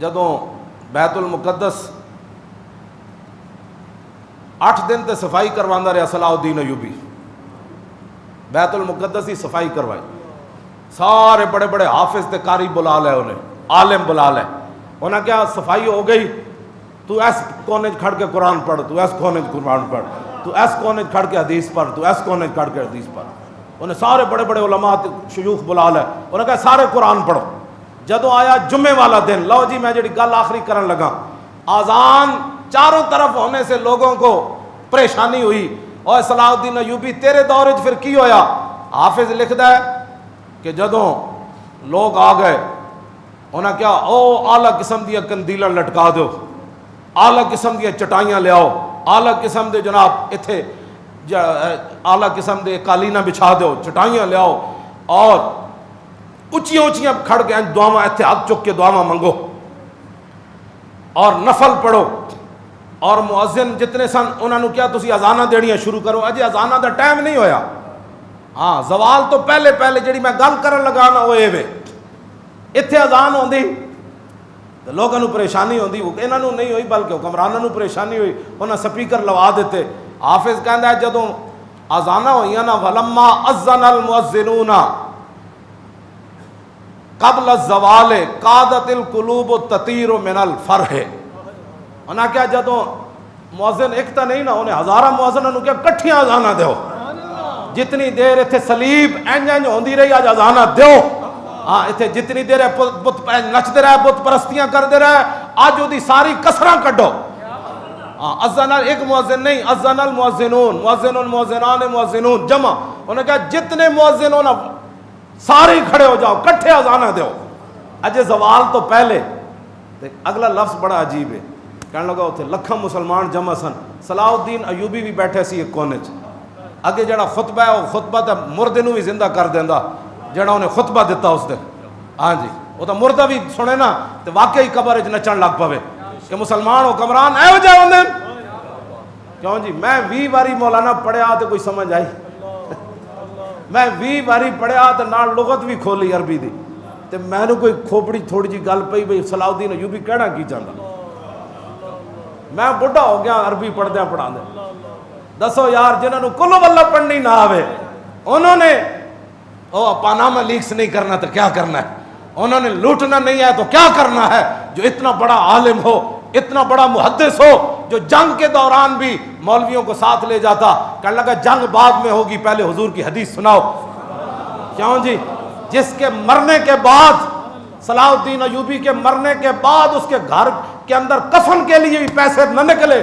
جدوں بیت المقدس 8 دن تے صفائی کروانا رہا صلاح الدین ایوبی، بیت المقدس کی صفائی کروائی، سارے بڑے بڑے حافظ تے قاری بلا لے، انہیں عالم بلا لے، انہیں کیا صفائی ہو گئی، تو ایس کونے کھڑ کے قرآن پڑھ، تو ایس کونے قرآن پڑھ، تو ایس کونے کھڑ کے حدیث پڑھ، تو ایس کونے کھڑ کے حدیث پڑھ، انہیں سارے بڑے بڑے علماء شیوخ بلا لے، انہیں کہا سارے قرآن پڑھو۔ جدو آیا جمعے والا دن، لو جی میں جڑی گل آخری کرن لگا، آذان چاروں طرف ہونے سے لوگوں کو پریشانی ہوئی، اور صلاح الدین ایوبی تیرے دور پھر کی ہویا؟ حافظ لکھدا ہے کہ جدوں لوگ آ گئے، انہاں کیا او اعلیٰ قسم دیا کندیلاں لٹکا دو، اعلیٰ قسم دیا چٹائیاں لے آؤ، اعلیٰ قسم دے جناب اتھے اعلیٰ قسم دے قالینہ بچھا دو، چٹائیاں لے آؤ، اور اچھیاں اچھیاں کھڑ کے دعاواں اتھے ہاتھ چک کے دعاواں منگو، اور نفل پڑھو، اور مؤذن جتنے سن انہوں نے کیا تسی اذانہ دینیاں شروع کرو۔ اجے اذانہ دا ٹائم نہیں ہویا، ہاں زوال تو پہلے پہلے جڑی میں گل کرن لگا نا وہ ایوے اتھے اذان ہوندی تو لوگوں کو پریشانی ہوندی، انہوں نے نہیں ہوئی بلکہ حکمرانوں کو پریشانی ہوئی، انہوں سپیکر لوا دیتے۔ حافظ کہندا ہے جدوں اذانہ ہوئیاں نا ولما اذن المؤذنون قبل الزوال قادت القلوب تطیر من الفرح، انہاں کیا جدوں مؤذن ایک تا نہیں نا، انہیں ہزارہ مؤذنوں نے کیا کٹھیاں اذانہ دیو، جتنی دیر اتھے سلیب انج ہوندی رہی آج اذانہ دیو، ہاں اتھے جتنی دیر بت نچدے رہے بت پرستیاں کردے رہے آج وہ دی ساری کسراں کڈو۔ اذن ایک مؤذن نہیں، اذن المؤذنون، مؤذنون مؤذنان مؤذنون جمع، انہوں نے کہا جتنے مؤذنون سارے کھڑے ہو جاؤ کٹھے اذانہ دیو۔ اجے زوال تو پہلے اگلا لفظ بڑا عجیب ہے، کہنے لگا اتھے لکھاں مسلمان جمع سن، صلاح الدین ایوبی بھی بیٹھے سی ایک کونے چ، اگے جڑا خطبہ ہے وہ خطبہ تو مردے نو بھی زندہ کر دیندا، جڑا انہیں خطبہ دیتا اس دن، ہاں جی وہ تو مردہ بھی سنے نا تو واقعی قبر وچ نچن لگ پوے کہ مسلمان حکمران اے ہو جائے ہوندے۔ کیوں جی میں 20 باری مولانا پڑھیا تو کوئی سمجھ آئی، میں 20 باری پڑھیا تو نال لغت بھی کھولی عربی دی، تو میں نے کوئی کھوپڑی تھوڑی جی گل پئی بھئی صلاح الدین ایوبی کہنا کی چاہتا، میں بڑھا ہو گیا عربی پڑھ دیا پڑھا دے۔ دسو یار جنہوں نے کلو واللہ پڑھنی نہ آوے، انہوں نے پاناما لیکس نہیں کرنا تو کیا کرنا ہے، انہوں نے لوٹنا نہیں ہے تو کیا کرنا ہے، جو اتنا بڑا عالم ہو، اتنا بڑا محدث ہو، جو جنگ کے دوران بھی مولویوں کو ساتھ لے جاتا، کہنے لگا جنگ بعد میں ہوگی پہلے حضور کی حدیث سناؤ۔ کیوں جی جس کے مرنے کے بعد صلاح الدین ایوبی کے مرنے کے بعد اس کے گھر کے اندر کفن کے لیے بھی پیسے نہ نکلے،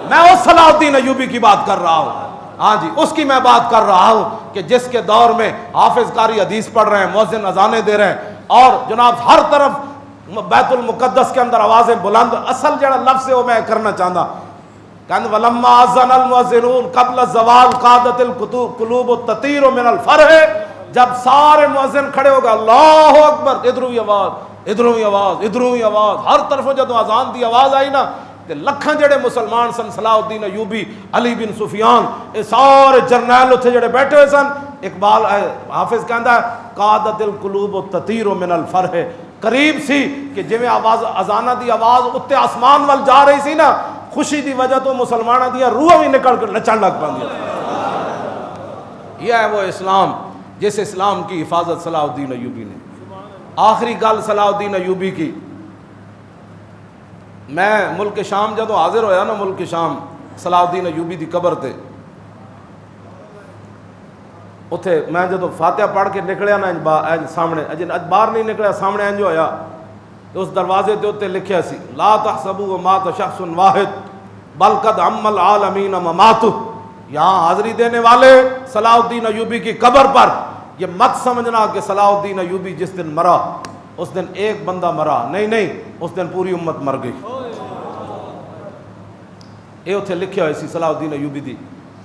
میں اس صلاح الدین ایوبی کی بات کر رہا ہوں، ہاں جی اس کی میں بات کر رہا ہوں کہ جس کے دور میں حافظ قاری حدیث پڑھ رہے ہیں، مؤذن اذانیں دے رہے ہیں، اور جناب ہر طرف بیت المقدس کے اندر آوازیں بلند۔ اصل جڑا لفظ ہے وہ میں کرنا چاہتا کہ ولما اذن المؤذنون قبل الزوال قادت القلوب تطیر من الفرح، جب سارے مؤذن کھڑے ہو گئے اللہ اکبر، ادھروں ہی آواز ادھروں ہی آواز ادھروں ہی آواز، ہر طرف جدوں اذان دی آواز آئی نا تے لکھاں جڑے مسلمان سن، صلاح الدین ایوبی، علی بن سفیان، یہ سارے جرنیل اتھے جڑے بیٹھے ہوئے سن، اقبال حافظ کہندا ہے قادت القلوب تطیر من الفرح، قریب سی کہ جی میں آواز اذانہ دی آواز اتنے آسمان وال جا رہی سی نا، خوشی دی وجہ تو مسلمانہ دیا روح بھی نکل کر نچن لگ پاندی۔ یہ ہے وہ اسلام جس اسلام کی حفاظت صلاح الدین ایوبی نے۔ آخری گل صلاح الدین ایوبی کی، میں ملک شام جدو حاضر ہویا نا، ملک شام صلاح الدین ایوبی دی قبر تے اتھے میں جدو فاتحہ پڑھ کے نکلیا نا سامنے، باہر نہیں نکلیا، سامنے انج ہویا تو اس دروازے تے اتنے لکھیا سی لا تحسبوا مات شخص واحد بل قد عم العالمین مماتہ، یہاں حاضری دینے والے صلاح الدین ایوبی کی قبر پر یہ مت سمجھنا کہ صلاح الدین ایوبی جس دن مرا اس دن ایک بندہ مرا، نہیں نہیں، اس دن پوری امت مر گئی۔ یہ اتنے لکھیا ہوئی سی صلاح الدین ایوبی دی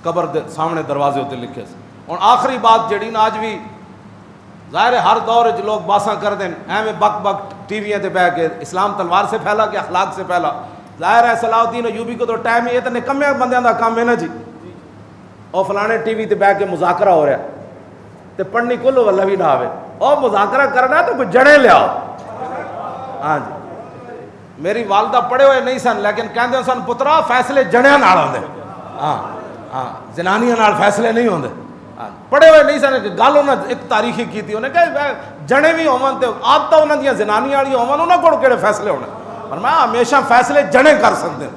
قبر دے سامنے دروازے اتنے لکھیا سی۔ اور آخری بات جڑی نا آج بھی ظاہر ہے ہر دور لوگ باساں کر دیں ایویں بک بک ٹی ویاں تے بہ کے اسلام تلوار سے پھیلا کہ اخلاق سے پھیلا، ظاہر ہے صلاح الدین ایوبی کو تو ٹائم ہی یہ تو نکمے بندیاں دا کام ہے نا جی، اور فلانے ٹی وی تے بہ کے مذاکرہ ہو رہا ہے تے پڑھنی کلو والا بھی نہ آوے، اور مذاکرہ کرنا ہے تو کوئی جڑے لے آؤ، ہاں جی میری والدہ پڑھے ہوئے نہیں سن لیکن کہندے سن پترا فیصلے جڑیاں نال ہوندے. ہاں ہاں زنانیاں نال فیصلے نہیں ہوندے. پڑھے ہوئے نہیں سن. گل انہاں ایک تاریخی کیتی, انہیں کہ جنے بھی ہون تے عادتاں انہاں دیاں زنانیاں والی ہون, انہاں کول کیڑے فیصلے ہونے. فرمایا ہمیشہ فیصلے جنے کر سکتے ہیں.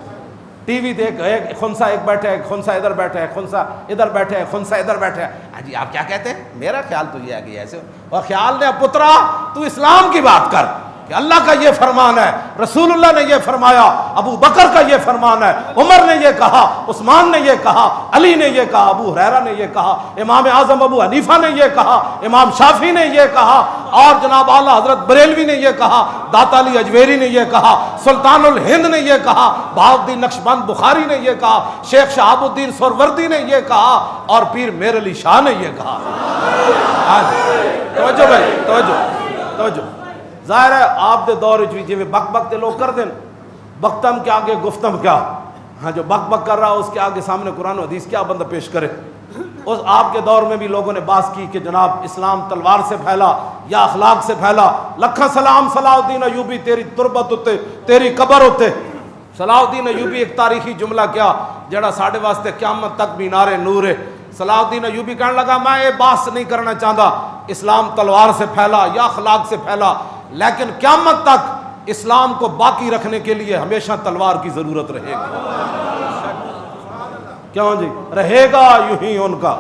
ٹی وی دیکھ ایک خنسا ایک بیٹھا ہے, خنسا ادھر بیٹھا ہے, خنسا ادھر بیٹھا ہے, خنسا ادھر بیٹھا ہے. ہاں جی آپ کیا کہتے ہیں؟ میرا خیال تو یہ ہے کہ ایسے. اور خیال نے پترا تو اسلام کی بات کر کہ اللہ کا یہ فرمان ہے, رسول اللہ نے یہ فرمایا, ابو بکر کا یہ فرمان ہے, عمر نے یہ کہا, عثمان نے یہ کہا, علی نے یہ کہا, ابو ہریرہ نے یہ کہا, امام اعظم ابو حنیفہ نے یہ کہا, امام شافعی نے یہ کہا, اور جناب اعلیٰ حضرت بریلوی نے یہ کہا, داتا علی اجویری نے یہ کہا, سلطان الہند نے یہ کہا, بہاؤالدین نقشبند بخاری نے یہ کہا, شیخ شہاب الدین سہروردی نے یہ کہا, اور پیر میر علی شاہ نے یہ کہا. توجہ بھائی, توجہ. ظاہر ہے آپ دے دور وچ جی بک بک تے لوگ کر دین, بکتم کے آگے گفتم کیا. ہاں جو بک بک کر رہا اس کے آگے سامنے قرآن و حدیث کیا بندہ پیش کرے. اس آپ کے دور میں بھی لوگوں نے بات کی کہ جناب اسلام تلوار سے پھیلا یا اخلاق سے پھیلا. لکھا سلام صلاح الدین ایوبی تیری تربت ہوتے, تیری قبر ہوتے. صلاح الدین ایوبی ایک تاریخی جملہ کیا جڑا ساڑھے واسطے قیامت تک مینار نور ہے. صلاح الدین ایوبی کہنے لگا میں یہ بات نہیں کرنا چاہتا اسلام تلوار سے پھیلا یا اخلاق سے پھیلا, لیکن قیامت تک اسلام کو باقی رکھنے کے لیے ہمیشہ تلوار کی ضرورت رہے گی. کیوں جی؟ رہے گا یوں ہی ان کا.